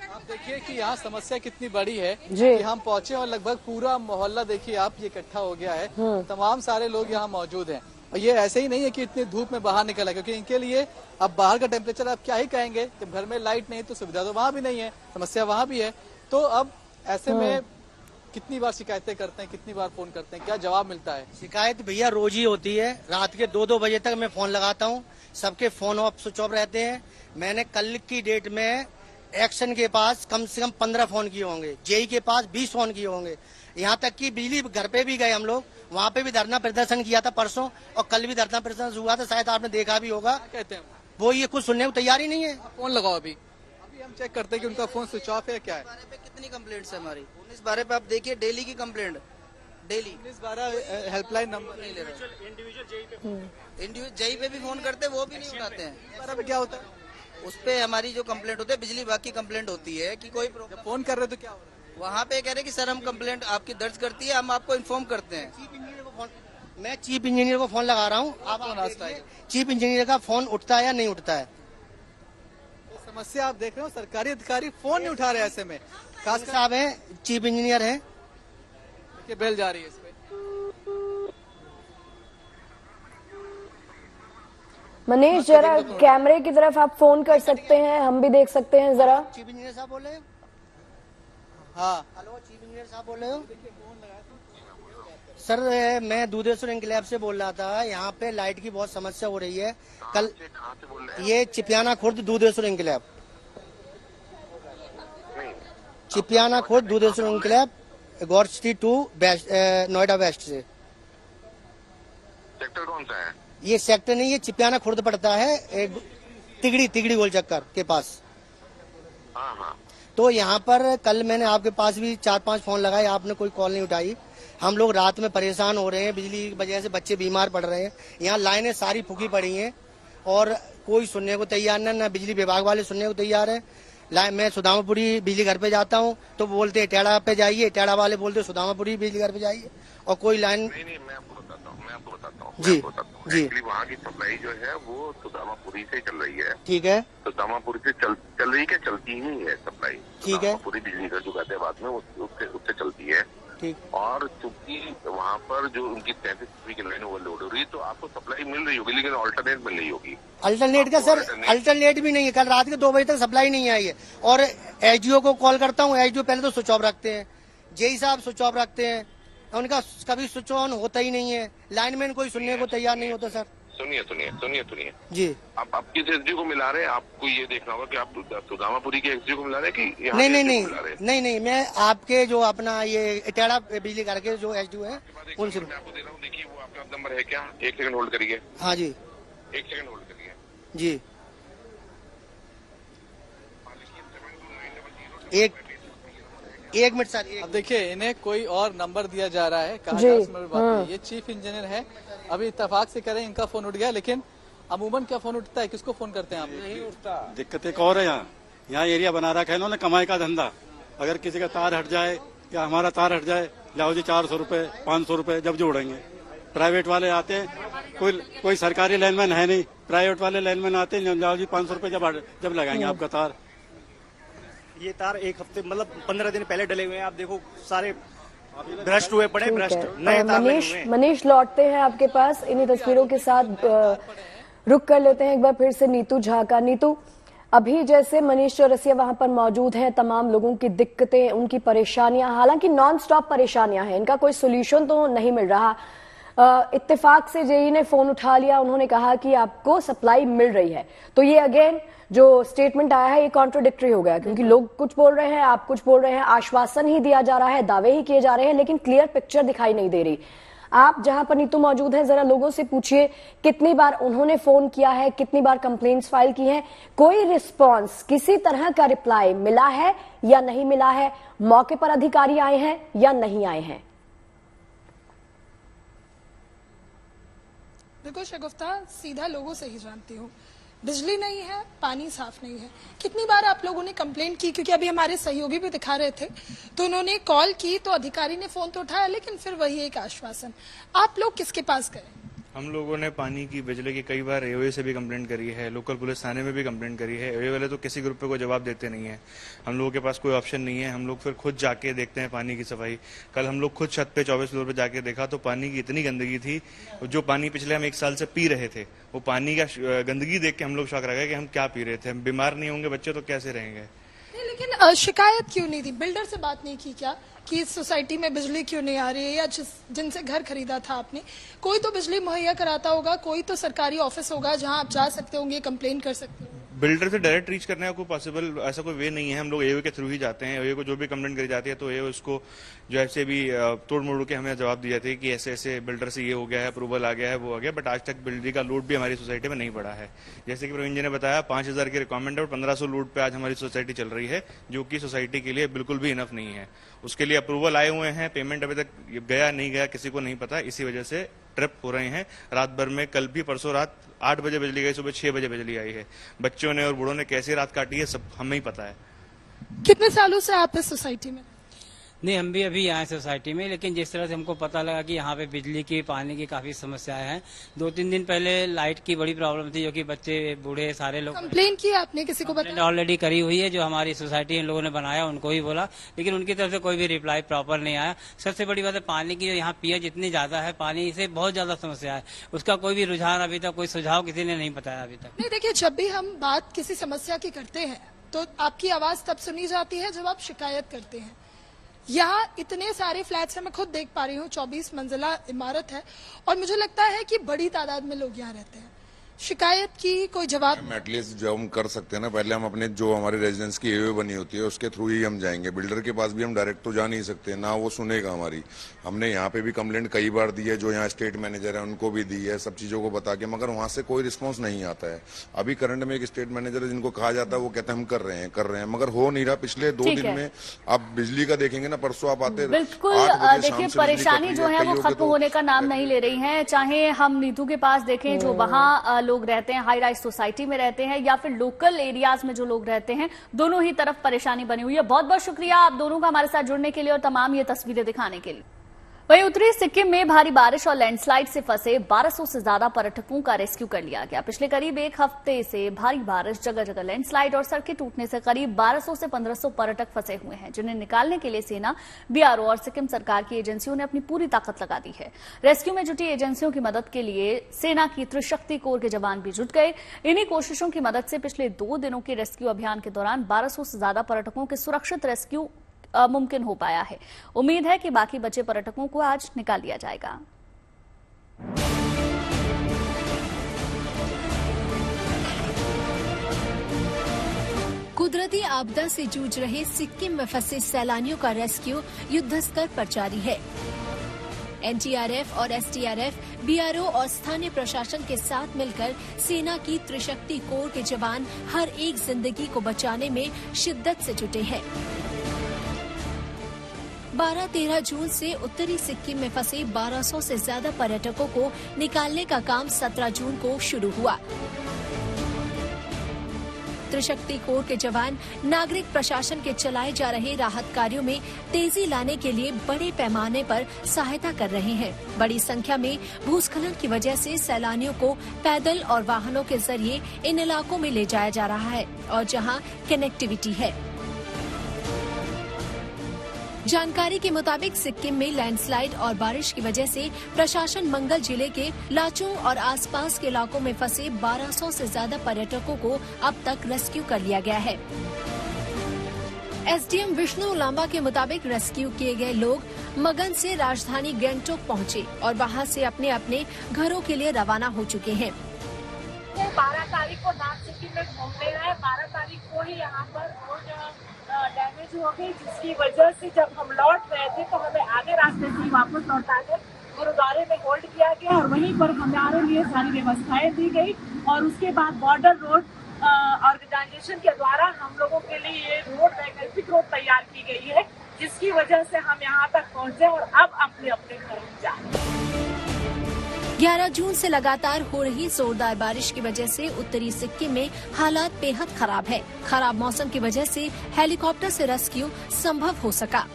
आप देखिए कि यहाँ समस्या कितनी बड़ी है कि हम पहुँचे और लगभग पूरा मोहल्ला देखिए आप ये इकट्ठा हो गया है। तमाम सारे लोग यहाँ मौजूद हैं और ये ऐसे ही नहीं है कि इतनी धूप में बाहर निकला, क्योंकि इनके लिए अब बाहर का टेम्परेचर आप क्या ही कहेंगे। जब घर में लाइट नहीं तो सुविधा तो वहाँ भी नहीं है, समस्या वहाँ भी है। तो अब ऐसे में कितनी बार शिकायतें करते हैं, कितनी बार फोन करते हैं, क्या जवाब मिलता है?
शिकायत भैया रोज ही होती है। रात के 2-2 बजे तक मैं फोन लगाता हूँ, सबके फोन ऑफ स्विच ऑफ रहते हैं। मैंने कल की डेट में एक्शन के पास कम से कम 15 फोन किए होंगे, जेई के पास 20 फोन किए होंगे। यहाँ तक कि बिजली घर पे भी गए हम लोग, वहाँ पे भी धरना प्रदर्शन किया था परसों और कल भी धरना प्रदर्शन हुआ था, शायद आपने देखा भी होगा।
कहते हैं
वो ये कुछ सुनने को तैयार ही नहीं है।
फोन लगाओ अभी हम चेक करते हैं कि उनका फोन स्विच ऑफ है क्या है।
कितनी कंप्लेंट्स है हमारी 19-12 पे? आप देखिए डेली की कंप्लेंट, डेली
19-12 हेल्पलाइन नंबर
नहीं ले रहे। इंडिविजुअल जेई पे भी फोन करते, वो भी नहीं उठाते हैं।
क्या होता है
उस पे हमारी जो कंप्लेंट होती है, बिजली विभाग की कंप्लेंट होती है कि कोई
फोन कर रहे तो क्या हो रहा है?
वहाँ पे कह रहे कि सर हम कंप्लेंट आपकी दर्ज करती है, हम आपको इन्फॉर्म करते हैं।
मैं चीफ इंजीनियर को फोन लगा रहा हूँ, चीफ इंजीनियर का फोन उठता है या नहीं उठता है?
तो समस्या आप देख रहे हो, सरकारी अधिकारी फोन नहीं उठा रहे ऐसे में।
खास साहब है, चीफ इंजीनियर है,
बेल जा रही है इस पे।
मनीष जरा कैमरे की तरफ आप फोन कर सकते हैं, हम भी देख सकते हैं जरा।
चीफ इंजीनियर साहब बोल रहे हैं?
हाँ
हेलो, चीफ इंजीनियर साहब बोल रहे हो? सर मैं दूधेश्वर इंक्लेव से बोल रहा था। यहाँ पे लाइट की बहुत समस्या हो रही है। कल ये चिपियाना खुर्द दूधेश्वर इंक्लेव, चिपियाना खुर्द दूधेश्वर इंक्लेव, गौर स्ट्रीट 2 नोएडा वेस्ट से।
सेक्टर कौन सा है?
ये सेक्टर नहीं, ये चिपियाना खुर्द पड़ता है, तिगड़ी गोल चक्कर के पास।
हाँ।
तो यहाँ पर कल मैंने आपके पास भी 4-5 फोन लगाए, आपने कोई कॉल नहीं उठाई। हम लोग रात में परेशान हो रहे हैं, बिजली की वजह से बच्चे बीमार पड़ रहे हैं। यहाँ लाइनें सारी फूकी पड़ी हैं और कोई सुनने को तैयार नहीं, ना बिजली विभाग वाले सुनने को तैयार है। मैं सुदामापुरी बिजली घर पे जाता हूँ तो बोलते हैं टेढ़ा पे जाइए, टेढ़ा वाले बोलते हैं सुदामापुरी बिजली घर पे जाइए, और कोई लाइन
नहीं मैं आपको बताता हूँ
जी
एक्चुअली वहाँ की सप्लाई जो है वो सुदामापुरी से चल रही है।
ठीक है,
सुदामापुरी से चल रही है, चलती ही है सप्लाई।
ठीक है,
पूरी बिजली घर जो गाजियाबाद में उससे चलती है।
ठीक।
और चूंकि वहाँ पर जो उनकी 33 की लाइन ओवरलोड हो रही है, तो आपको सप्लाई मिल रही होगी, लेकिन अल्टरनेट मिल रही होगी।
अल्टरनेट का सर अल्टरनेट भी नहीं है। कल रात के 2 बजे तक सप्लाई नहीं आई है। और एसडीओ को कॉल करता हूँ, एसडीओ पहले तो स्विच ऑफ रखते हैं, जेई साहब स्विच ऑफ रखते हैं, उनका कभी स्विच ऑन होता ही नहीं है। लाइनमैन कोई सुनने को तैयार नहीं होता सर।
सुनिए
जी,
आप किस एसडीओ को मिला रहे हैं? आपको ये देखना होगा कि आप सुदामापुरी के एसडीओ को मिला रहे हैं कि यहाँ
नहीं, मैं आपके जो अपना ये इटाड़ा बिजली घर के जो एसडीओ है उनसे
आपको दे रहा हूँ। देखिए वो आपका नंबर है क्या? 1 सेकंड होल्ड करिए।
हाँ जी,
1 सेकंड होल्ड करिए
जी। एक मिनट सर।
अब देखिए, इन्हें कोई और नंबर दिया जा रहा है, कहा जा रहा है ये चीफ इंजीनियर है। अभी इत्तेफाक से करें इनका फोन उठ गया, लेकिन अमूमन क्या फोन उठता है? किसको फोन करते हैं आप?
नहीं उठता। दिक्कत एक और है, यहाँ एरिया बना रखा है इन्होंने कमाई का धंधा। अगर किसी का तार हट जाए या हमारा तार हट जाए, लाओ जी 400 रुपए 500 रुपए जब जोड़ेंगे। प्राइवेट वाले आते हैं, कोई सरकारी लाइनमैन है नहीं, प्राइवेट वाले लाइनमैन आते हैं, लाओ जी 500 रुपए जब लगाएंगे आपका तार।
ये तार 1 हफ्ते मतलब 15 दिन पहले डले हुए हैं। आप देखो सारे भ्रष्ट हुए पड़े, भ्रष्ट नए तार लगे हुए हैं।
मनीष लौटते हैं आपके पास इन्हीं तस्वीरों के साथ। रुक कर लेते हैं एक बार फिर से नीतू झा का। नीतू, अभी जैसे मनीष चौरसिया वहां पर मौजूद हैं, तमाम लोगों की दिक्कतें, उनकी परेशानियां, हालांकि नॉन स्टॉप परेशानियां हैं, इनका कोई सोल्यूशन तो नहीं मिल रहा। इत्तेफाक से जेई ने फोन उठा लिया, उन्होंने कहा कि आपको सप्लाई मिल रही है। तो ये अगेन जो स्टेटमेंट आया है ये कॉन्ट्रोडिक्टरी हो गया, क्योंकि लोग कुछ बोल रहे हैं, आप कुछ बोल रहे हैं, आश्वासन ही दिया जा रहा है, दावे ही किए जा रहे हैं, लेकिन क्लियर पिक्चर दिखाई नहीं दे रही। आप जहां पर नीतू मौजूद है, जरा लोगों से पूछिए कितनी बार उन्होंने फोन किया है, कितनी बार कंप्लेंट्स फाइल की हैं, कोई रिस्पांस, किसी तरह का रिप्लाई मिला है या नहीं मिला है? मौके पर अधिकारी आए हैं या नहीं आए हैं?
देखो शगुफ्ता, सीधा लोगों से ही जानती हूँ, बिजली नहीं है, पानी साफ नहीं है। कितनी बार आप लोगों ने कंप्लेंट की? क्योंकि अभी हमारे सहयोगी भी दिखा रहे थे, तो उन्होंने कॉल की तो अधिकारी ने फोन तो उठाया, लेकिन फिर वही एक आश्वासन। आप लोग किसके पास गए?
हम लोगों ने पानी की, बिजली की कई बार एओए से भी कंप्लेंट करी है, लोकल पुलिस थाने में भी कंप्लेंट करी है। एओए वाले तो किसी ग्रुप पे कोई जवाब देते नहीं है। हम लोगों के पास कोई ऑप्शन नहीं है, हम लोग फिर खुद जाके देखते हैं पानी की सफाई। कल हम लोग खुद छत पे 24 फ्लोर पे जाके देखा तो पानी की इतनी गंदगी थी, जो पानी पिछले हम 1 साल से पी रहे थे, वो पानी का गंदगी देख के हम लोग शौक रह गए कि हम क्या पी रहे थे। हम बीमार नहीं होंगे बच्चे तो कैसे रहेंगे?
लेकिन शिकायत क्यों नहीं थी? बिल्डर से बात नहीं की क्या कि इस सोसाइटी में बिजली क्यों नहीं आ रही है? या जिनसे घर खरीदा था आपने, कोई तो बिजली मुहैया कराता होगा, कोई तो सरकारी ऑफिस होगा जहां आप जा सकते होंगे, कंप्लेन कर सकते हो।
बिल्डर से डायरेक्ट रीच करने का कोई पॉसिबल ऐसा कोई वे नहीं है। हम लोग एओए के थ्रू ही जाते हैं। एओए को जो भी कंप्लेंट करी जाती है तो एओए उसको जो ऐसे भी तोड़ मोड़ के हमें जवाब दिए जाते हैं कि ऐसे ऐसे बिल्डर से ये हो गया है, अप्रूवल आ गया है, वो आ गया। बट आज तक बिजली का लोड भी हमारी सोसाइटी में नहीं पड़ा है। जैसे कि प्रवीण जी ने बताया, 5000 की रिक्वायरमेंट है और 1500 लोड पे आज हमारी सोसाइटी चल रही है, जो कि सोसाइटी के लिए बिल्कुल भी इनफ नहीं है। उसके लिए अप्रूवल आए हुए हैं, पेमेंट अभी तक गया नहीं गया किसी को नहीं पता। इसी वजह से ट्रिप हो रहे हैं रात भर में। कल भी परसों रात 8 बजे बिजली गई, सुबह 6 बजे बिजली आई है। बच्चों ने और बूढ़ों ने कैसे रात काटी है सब हमें ही पता है।
कितने सालों से आप इस सोसाइटी में?
नहीं, हम भी अभी आए सोसाइटी में, लेकिन जिस तरह से हमको पता लगा कि यहाँ पे बिजली की, पानी की काफी समस्याएं हैं। 2-3 दिन पहले लाइट की बड़ी प्रॉब्लम थी, जो कि बच्चे, बूढ़े, सारे लोग।
कंप्लेन की आपने? किसी को बताया?
ऑलरेडी करी हुई है, जो हमारी सोसाइटी इन लोगों ने बनाया उनको ही बोला, लेकिन उनकी तरफ से कोई भी रिप्लाई प्रॉपर नहीं आया। सबसे बड़ी बात है पानी की, जो यहाँ पिया जितनी ज्यादा है, पानी से बहुत ज्यादा समस्या है, उसका कोई भी रुझान अभी तक, कोई सुझाव किसी ने नहीं बताया अभी तक।
नहीं, देखिए, जब भी हम बात किसी समस्या की करते हैं तो आपकी आवाज तब सुनी जाती है जब आप शिकायत करते हैं। यहाँ इतने सारे फ्लैट्स हैं, मैं खुद देख पा रही हूँ, 24 मंजिला इमारत है और मुझे लगता है कि बड़ी तादाद में लोग यहाँ रहते हैं। शिकायत की कोई जवाब?
एटलीस्ट जो हम कर सकते हैं ना, पहले हम अपने जो हमारी रेजिडेंस की एओए बनी होती है उसके थ्रू ही हम जाएंगे। बिल्डर के पास भी हम डायरेक्ट तो जा नहीं सकते, ना वो सुनेगा हमारी। हमने यहाँ पे भी कंप्लेंट कई बार दी है, जो यहाँ स्टेट मैनेजर है उनको भी दी है, सब चीजों को बता के, मगर वहां से कोई रिस्पॉन्स नहीं आता है। अभी करंट में एक स्टेट मैनेजर है जिनको कहा जाता है, वो कहते हैं हम कर रहे हैं, मगर हो नहीं रहा। पिछले 2 दिन में आप बिजली का देखेंगे ना, परसों आप आते
बिल्कुल देखिए, परेशानी जो है वो खत्म होने का नाम नहीं ले रही है। चाहे हम नीतू के पास देखें, जो वहां लोग रहते हैं, हाई राइज सोसाइटी में रहते हैं, या फिर लोकल एरियाज में जो लोग रहते हैं, दोनों ही तरफ परेशानी बनी हुई है। बहुत बहुत शुक्रिया आप दोनों का हमारे साथ जुड़ने के लिए और तमाम ये तस्वीरें दिखाने के लिए। वहीं उत्तरी सिक्किम में भारी बारिश और लैंडस्लाइड से फंसे 1200 से ज्यादा पर्यटकों का रेस्क्यू कर लिया गया। पिछले करीब एक हफ्ते से भारी बारिश, जगह जगह लैंडस्लाइड और सड़कें टूटने से करीब 1200 से 1500 पर्यटक फंसे हुए हैं, जिन्हें निकालने के लिए सेना, बीआरओ और सिक्किम सरकार की एजेंसियों ने अपनी पूरी ताकत लगा दी है। रेस्क्यू में जुटी एजेंसियों की मदद के लिए सेना की त्रिशक्ति कोर के जवान भी जुट गए। इन्हीं कोशिशों की मदद से पिछले 2 दिनों के रेस्क्यू अभियान के दौरान 1200 से ज्यादा पर्यटकों के सुरक्षित रेस्क्यू मुमकिन हो पाया है। उम्मीद है कि बाकी बचे पर्यटकों को आज निकाल लिया जाएगा।
कुदरती आपदा से जूझ रहे सिक्किम में फंसे सैलानियों का रेस्क्यू युद्ध स्तर पर जारी है। एनडीआरएफ और एसडीआरएफ, बीआरओ और स्थानीय प्रशासन के साथ मिलकर सेना की त्रिशक्ति कोर के जवान हर एक जिंदगी को बचाने में शिद्दत से जुटे हैं। 12-13 जून से उत्तरी सिक्किम में फंसे 1200 से ज्यादा पर्यटकों को निकालने का काम 17 जून को शुरू हुआ। त्रिशक्ति कोर के जवान नागरिक प्रशासन के चलाए जा रहे राहत कार्यों में तेजी लाने के लिए बड़े पैमाने पर सहायता कर रहे हैं। बड़ी संख्या में भूस्खलन की वजह से सैलानियों को पैदल और वाहनों के जरिए इन इलाकों में ले जाया जा रहा है और जहां कनेक्टिविटी है। जानकारी के मुताबिक सिक्किम में लैंडस्लाइड और बारिश की वजह से प्रशासन मंगल जिले के लाचुंग और आसपास के इलाकों में फंसे 1200 से ज्यादा पर्यटकों को अब तक रेस्क्यू कर लिया गया है। एसडीएम विष्णु लांबा के मुताबिक रेस्क्यू किए गए लोग मगन से राजधानी गैंगटोक पहुंचे और वहां से अपने अपने घरों के लिए रवाना हो चुके हैं।
12 तारीख को नॉर्थ सिक्किम में घूमने गए, 12 तारीख को ही यहाँ पर रोड डैमेज हो गई, जिसकी वजह से जब हम लौट रहे थे तो हमें आगे रास्ते से वापस लौटा के गुरुद्वारे में होल्ड किया गया और वहीं पर हमारे लिए सारी व्यवस्थाएं दी गई और उसके बाद बॉर्डर रोड ऑर्गेनाइजेशन के द्वारा हम लोगों के लिए रोड वैकल्पिक रोड तैयार की गई है, जिसकी वजह से हम यहाँ तक पहुँचे और अब अपने अपने घर जाए।
11 जून से लगातार हो रही जोरदार बारिश की वजह से उत्तरी सिक्किम में हालात बेहद खराब है। खराब मौसम की वजह से हेलीकॉप्टर से रेस्क्यू संभव हो सका।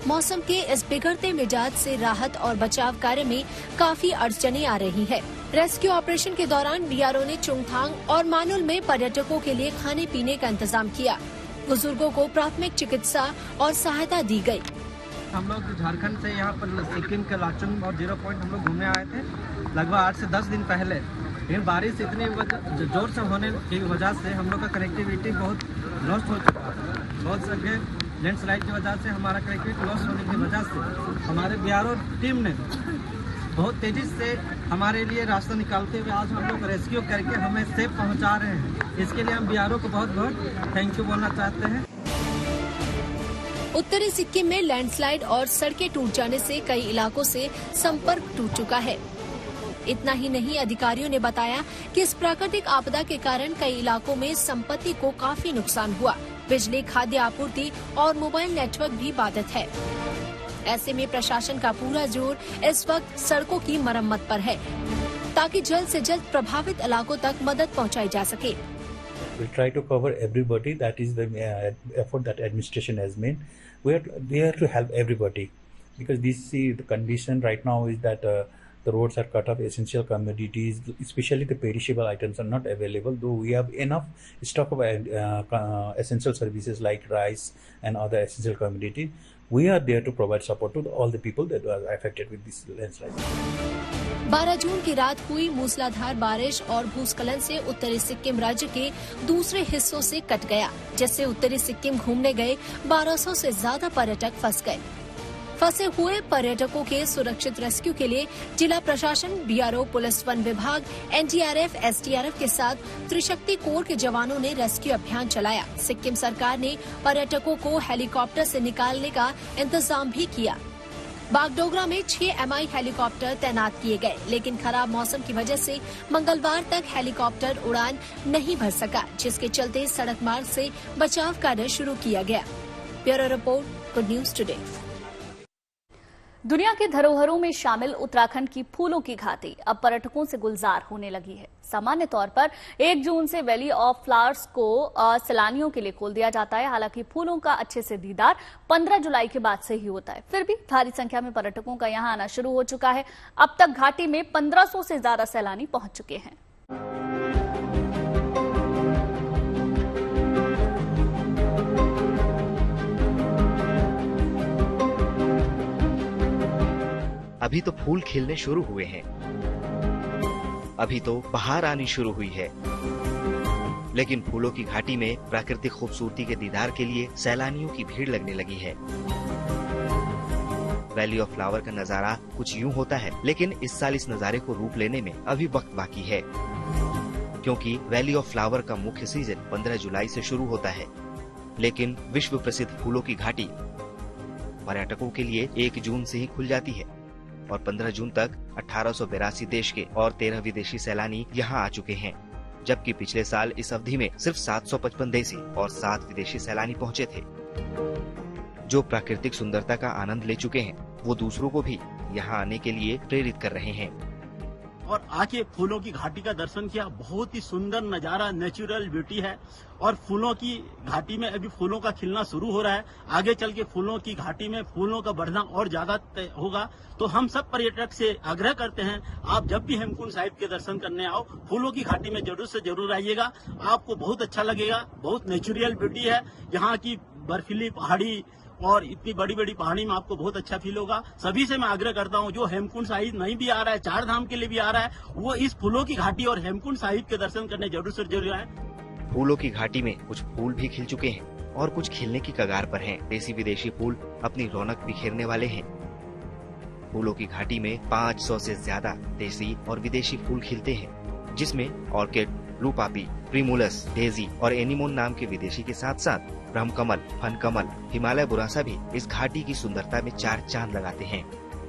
मौसम के इस बिगड़ते मिजाज से राहत और बचाव कार्य में काफी अड़चनें आ रही है। रेस्क्यू ऑपरेशन के दौरान बीआरओ ने चुंगथांग और मानुल में पर्यटकों के लिए खाने पीने का इंतजाम किया। बुजुर्गों को प्राथमिक चिकित्सा और सहायता दी गयी।
हम लोग झारखंड से यहाँ पर सिक्किम के लाचुंग और 0 पॉइंट हम लोग घूमने आए थे लगभग 8 से 10 दिन पहले। लेकिन बारिश इतनी जोर से होने की वजह से हम लोग का कनेक्टिविटी बहुत लॉस्ट हो चुका है। बहुत जगह लैंडस्लाइड की वजह से हमारा कनेक्टिविटी लॉस्ट होने की वजह से हमारे बीआरओ टीम ने बहुत तेजी से हमारे लिए रास्ता निकालते हुए आज हम लोग रेस्क्यू करके हमें सेफ पहुँचा रहे हैं। इसके लिए हम बीआरओ को बहुत बहुत थैंक यू बोलना चाहते हैं।
उत्तरी सिक्किम में लैंडस्लाइड और सड़कें टूट जाने से कई इलाकों से संपर्क टूट चुका है। इतना ही नहीं, अधिकारियों ने बताया कि इस प्राकृतिक आपदा के कारण कई इलाकों में संपत्ति को काफी नुकसान हुआ। बिजली, खाद्य आपूर्ति और मोबाइल नेटवर्क भी बाधित है। ऐसे में प्रशासन का पूरा जोर इस वक्त सड़कों की मरम्मत पर है ताकि जल्द से जल्द प्रभावित इलाकों तक मदद पहुंचाई जा सके।
We'll try to cover everybody. That is the effort that administration has made. We are to help everybody because the condition right now is that the roads are cut off. Essential commodities, especially the perishable items, are not available. Though we have enough stock of essential services like rice and other essential commodities, we are there to provide support to all the people that are affected with this landslide.
12 जून की रात हुई मूसलाधार बारिश और भूस्खलन से उत्तरी सिक्किम राज्य के दूसरे हिस्सों से कट गया, जिससे उत्तरी सिक्किम घूमने गए 1200 से ज्यादा पर्यटक फंस गए। फंसे हुए पर्यटकों के सुरक्षित रेस्क्यू के लिए जिला प्रशासन, बीआरओ, पुलिस, वन विभाग, एनडीआरएफ, एसडीआरएफ के साथ त्रिशक्ति कोर के जवानों ने रेस्क्यू अभियान चलाया। सिक्किम सरकार ने पर्यटकों को हेलीकॉप्टर से निकालने का इंतजाम भी किया। बागडोगरा में 6 MI हेलीकॉप्टर तैनात किए गए, लेकिन खराब मौसम की वजह से मंगलवार तक हेलीकॉप्टर उड़ान नहीं भर सका, जिसके चलते सड़क मार्ग से बचाव कार्य शुरू किया गया। Bureau report, good news today.
दुनिया की धरोहरों में शामिल उत्तराखंड की फूलों की घाटी अब पर्यटकों से गुलजार होने लगी है। सामान्य तौर पर 1 जून से वैली ऑफ फ्लावर्स को सैलानियों के लिए खोल दिया जाता है। हालांकि फूलों का अच्छे से दीदार 15 जुलाई के बाद से ही होता है। फिर भी भारी संख्या में पर्यटकों का यहां आना शुरू हो चुका है। अब तक घाटी में 1500 से ज्यादा सैलानी पहुंच चुके हैं।
अभी तो फूल खिलने शुरू हुए हैं, अभी तो बहार आनी शुरू हुई है, लेकिन फूलों की घाटी में प्राकृतिक खूबसूरती के दीदार के लिए सैलानियों की भीड़ लगने लगी है। वैली ऑफ फ्लावर का नजारा कुछ यूं होता है, लेकिन इस साल इस नजारे को रूप लेने में अभी वक्त बाकी है, क्योंकि वैली ऑफ फ्लावर का मुख्य सीजन 15 जुलाई से शुरू होता है। लेकिन विश्व प्रसिद्ध फूलों की घाटी पर्यटकों के लिए 1 जून से ही खुल जाती है और 15 जून तक 1882 देश के और 13 विदेशी सैलानी यहाँ आ चुके हैं, जबकि पिछले साल इस अवधि में सिर्फ 755 देसी और 7 विदेशी सैलानी पहुँचे थे। जो प्राकृतिक सुंदरता का आनंद ले चुके हैं, वो दूसरों को भी यहाँ आने के लिए प्रेरित कर रहे हैं।
और आके फूलों की घाटी का दर्शन किया। बहुत ही सुंदर नजारा, नेचुरल ब्यूटी है और फूलों की घाटी में अभी फूलों का खिलना शुरू हो रहा है। आगे चल के फूलों की घाटी में फूलों का बढ़ना और ज्यादा होगा। तो हम सब पर्यटक से आग्रह करते हैं, आप जब भी हेमकुंड साहिब के दर्शन करने आओ, फूलों की घाटी में जरूर से जरूर आइएगा। आपको बहुत अच्छा लगेगा। बहुत नेचुरल ब्यूटी है यहाँ की, बर्फीली पहाड़ी और इतनी बड़ी बड़ी पहाड़ी में आपको बहुत अच्छा फील होगा। सभी से मैं आग्रह करता हूँ, जो हेमकुंड साहिब नहीं भी आ रहा है, 4 धाम के लिए भी आ रहा है, वो इस फूलों की घाटी और हेमकुंड साहिब के दर्शन करने जरूर से जरूर आए।
फूलों की घाटी में कुछ फूल भी खिल चुके हैं और कुछ खिलने की कगार पर हैं। देसी विदेशी फूल अपनी रौनक बिखेरने वाले हैं। फूलों की घाटी में 500 से ज्यादा देसी और विदेशी फूल खिलते हैं, जिसमें ऑर्किड, रूपापी, प्रीमुलस, डेजी और एनीमोन नाम के विदेशी के साथ साथ ब्रह्मकमल, फनकमल, हिमालय बुरासा भी इस घाटी की सुंदरता में 4 चांद लगाते हैं।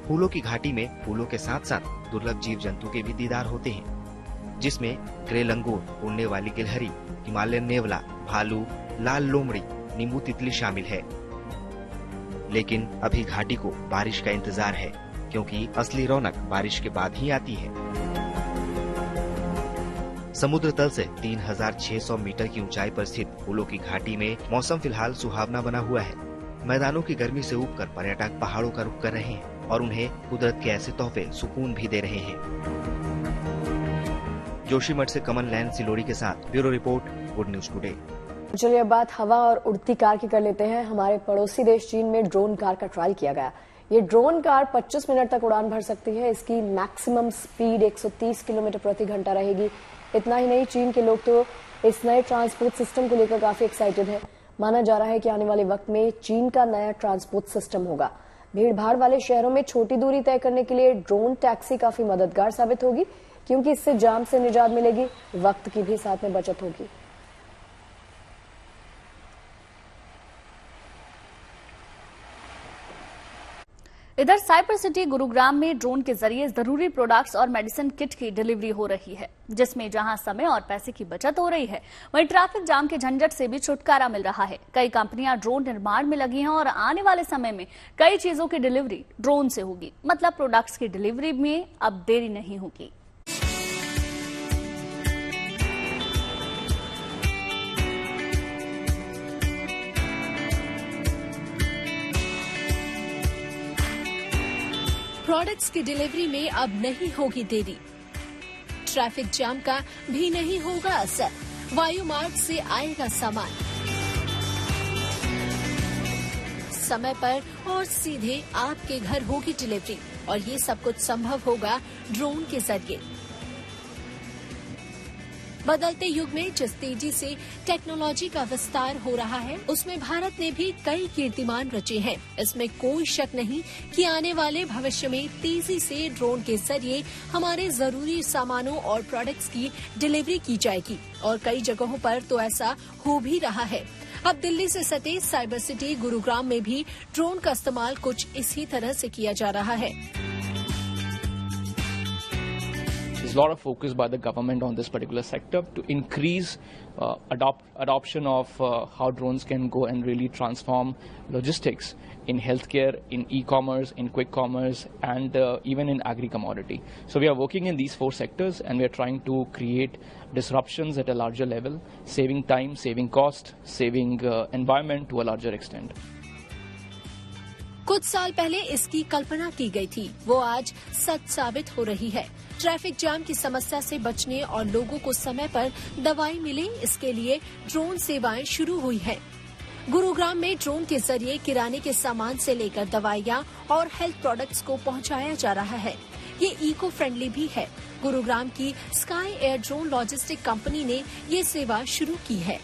फूलों की घाटी में फूलों के साथ साथ दुर्लभ जीव जंतु के भी दीदार होते हैं, जिसमें ग्रे लंगूर, उड़ने वाली गिलहरी, हिमालयन नेवला, भालू, लाल लोमड़ी, नींबू तितली शामिल है। लेकिन अभी घाटी को बारिश का इंतजार है, क्योंकि असली रौनक बारिश के बाद ही आती है। समुद्र तल से 3600 मीटर की ऊंचाई पर स्थित फूलों की घाटी में मौसम फिलहाल सुहावना बना हुआ है। मैदानों की गर्मी से ऊबकर पर्यटक पहाड़ों का रुख कर रहे हैं और उन्हें कुदरत के ऐसे तोहफे सुकून भी दे रहे हैं। जोशीमठ से कमल नैन सिलोड़ी के साथ bureau report, good news today.
चलिए अब बात हवा और उड़ती कार की कर लेते हैं। हमारे पड़ोसी देश चीन में ड्रोन कार का ट्रायल किया गया। ये ड्रोन कार 25 मिनट तक उड़ान भर सकती है। इसकी मैक्सिमम स्पीड 130 किलोमीटर प्रति घंटा रहेगी। इतना ही नहीं, चीन के लोग तो इस नए ट्रांसपोर्ट सिस्टम को लेकर काफी एक्साइटेड है। माना जा रहा है कि आने वाले वक्त में चीन का नया ट्रांसपोर्ट सिस्टम होगा। भीड़ भाड़ वाले शहरों में छोटी दूरी तय करने के लिए ड्रोन टैक्सी काफी मददगार साबित होगी, क्योंकि इससे जाम से निजात मिलेगी, वक्त की भी साथ में बचत होगी।
इधर साइबर सिटी गुरुग्राम में ड्रोन के जरिए जरूरी प्रोडक्ट्स और मेडिसिन किट की डिलीवरी हो रही है, जिसमें जहां समय और पैसे की बचत हो रही है, वहीं ट्रैफिक जाम के झंझट से भी छुटकारा मिल रहा है। कई कंपनियां ड्रोन निर्माण में लगी हैं और आने वाले समय में कई चीजों की डिलीवरी ड्रोन से होगी। मतलब प्रोडक्ट्स की डिलीवरी में अब देरी नहीं होगी।
प्रोडक्ट्स की डिलीवरी में अब नहीं होगी देरी, ट्रैफिक जाम का भी नहीं होगा असर। वायु मार्ग से आएगा सामान समय पर और सीधे आपके घर होगी डिलीवरी, और ये सब कुछ संभव होगा ड्रोन के जरिए। बदलते युग में जिस तेजी से टेक्नोलॉजी का विस्तार हो रहा है, उसमें भारत ने भी कई कीर्तिमान रचे हैं। इसमें कोई शक नहीं कि आने वाले भविष्य में तेजी से ड्रोन के जरिए हमारे जरूरी सामानों और प्रोडक्ट्स की डिलीवरी की जाएगी, और कई जगहों पर तो ऐसा हो भी रहा है। अब दिल्ली से सटे साइबर सिटी गुरुग्राम में भी ड्रोन का इस्तेमाल कुछ इसी तरह से किया जा रहा है।
There's a lot of focus by the government on this particular sector to increase adoption of how drones can go and really transform logistics in healthcare, in e-commerce, in quick commerce, and even in agri-commodity. So we are working in these 4 sectors, and we are trying to create disruptions at a larger level, saving time, saving cost, saving environment to a larger extent.
कुछ साल पहले इसकी कल्पना की गई थी, वो आज सच साबित हो रही है। ट्रैफिक जाम की समस्या से बचने और लोगों को समय पर दवाई मिले, इसके लिए ड्रोन सेवाएं शुरू हुई हैं। गुरुग्राम में ड्रोन के जरिए किराने के सामान से लेकर दवाइयां और हेल्थ प्रोडक्ट्स को पहुंचाया जा रहा है। ये इको फ्रेंडली भी है। गुरुग्राम की sky air drone logistic company ने ये सेवा शुरू की है।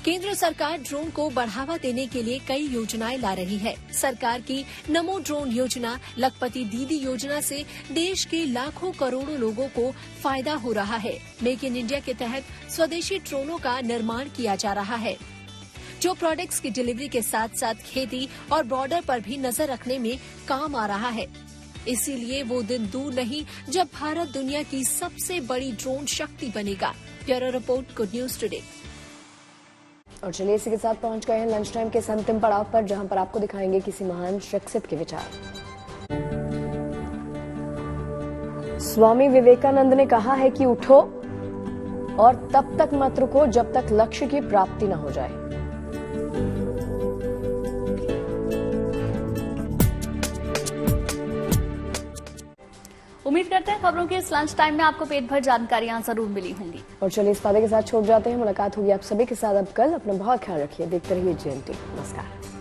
केंद्र सरकार ड्रोन को बढ़ावा देने के लिए कई योजनाएं ला रही है। सरकार की नमो ड्रोन योजना, लखपति दीदी योजना से देश के लाखों करोड़ों लोगों को फायदा हो रहा है। मेक इन इंडिया के तहत स्वदेशी ड्रोनों का निर्माण किया जा रहा है, जो प्रोडक्ट्स की डिलीवरी के साथ साथ खेती और बॉर्डर पर भी नजर रखने में काम आ रहा है। इसीलिए वो दिन दूर नहीं जब भारत दुनिया की सबसे बड़ी ड्रोन शक्ति बनेगा। Bureau report, good news today.
और चलिए इसी के साथ पहुंच गए हैं लंच टाइम के अंतिम पड़ाव पर, जहां पर आपको दिखाएंगे किसी महान शख्सियत के विचार। स्वामी विवेकानंद ने कहा है कि उठो और तब तक मत रुको जब तक लक्ष्य की प्राप्ति न हो जाए।
उम्मीद करते हैं खबरों के इस लंच टाइम में आपको पेट भर जानकारियां जरूर मिली होंगी।
और चलिए इस वादे के साथ छोड़ जाते हैं। मुलाकात होगी आप सभी के साथ अब कल। अपना बहुत ख्याल रखिए। देखते रहिए GNT। नमस्कार।